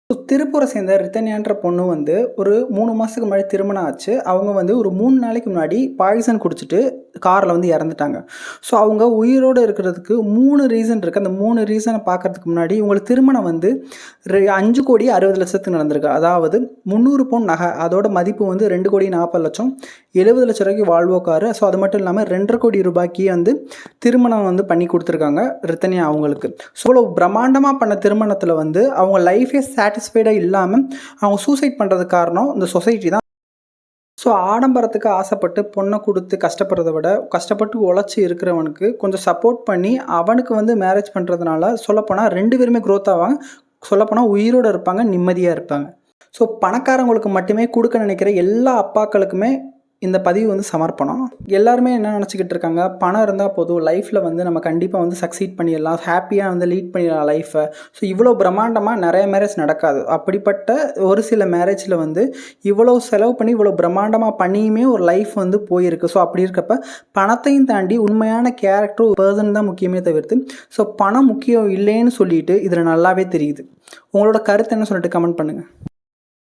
திருப்பூரை சேர்ந்த ரித்தன்யான்ற பொண்ணு வந்து ஒரு 3 மாதத்துக்கு முன்னாடி திருமணம் ஆச்சு. அவங்க வந்து ஒரு 3 நாளைக்கு முன்னாடி பாய்சன் குடிச்சிட்டு காரில் வந்து இறந்துட்டாங்க. ஸோ அவங்க உயிரோடு இருக்கிறதுக்கு 3 ரீசன் இருக்குது. அந்த 3 ரீசனை பார்க்கறதுக்கு முன்னாடி இவங்களுக்கு திருமணம் வந்து 5,60,00,000த்துக்கு நடந்திருக்கு. அதாவது 300 பவுன் நகை, அதோட மதிப்பு வந்து 2,40,00,000, 70,00,000 ரூபாய்க்கு வால்வோ காரு. ஸோ அது மட்டும் இல்லாமல் 2,50 கோடி ரூபாய்க்கு வந்து திருமணம் வந்து பண்ணி கொடுத்துருக்காங்க ரித்தன்யா அவங்களுக்கு. ஸோ இவ்வளோ பிரம்மாண்டமாக பண்ண திருமணத்தில் வந்து அவங்க லைஃபே சாட்டிஸ்ஃபைடாக இல்லாமல் அவங்க சூசைட் பண்ணுறதுக்கு காரணம் இந்த சொசைட்டி தான். ஸோ ஆடம்பரத்துக்கு ஆசைப்பட்டு பொண்ணை கொடுத்து கஷ்டப்படுறத விட கஷ்டப்பட்டு உழைச்சி இருக்கிறவனுக்கு கொஞ்சம் சப்போர்ட் பண்ணி அவனுக்கு வந்து மேரேஜ் பண்ணுறதுனால சொல்லப்போனால் 2 பேருமே க்ரோத் ஆவாங்க. சொல்லப்போனால் உயிரோடு இருப்பாங்க, நிம்மதியாக இருப்பாங்க. ஸோ பணக்காரங்களுக்கு மட்டுமே கொடுக்க நினைக்கிற எல்லா அப்பாக்களுக்குமே இந்த பதிவு வந்து சமர்ப்பணம். எல்லாருமே என்ன நினச்சிக்கிட்டு இருக்காங்க, பணம் இருந்தால் போதும், லைஃப்பில் வந்து நம்ம கண்டிப்பாக வந்து சக்சீட் பண்ணிடலாம், ஹாப்பியாக வந்து லீட் பண்ணிடலாம் லைஃப்பை. ஸோ இவ்வளோ பிரம்மாண்டமாக நிறைய மேரேஜ் நடக்காது. அப்படிப்பட்ட ஒரு சில மேரேஜில் வந்து இவ்வளோ செலவு பண்ணி இவ்வளோ பிரம்மாண்டமாக பண்ணியுமே ஒரு லைஃப் வந்து போயிருக்கு. ஸோ அப்படி இருக்கப்ப பணத்தையும் தாண்டி உண்மையான கேரக்டர் பர்சன் தான் முக்கியமே தவிர்த்து ஸோ பணம் முக்கியம் இல்லைன்னு சொல்லிட்டு இதில் நல்லாவே தெரியுது. உங்களோட கருத்து என்ன சொல்லிட்டு கமெண்ட் பண்ணுங்கள்.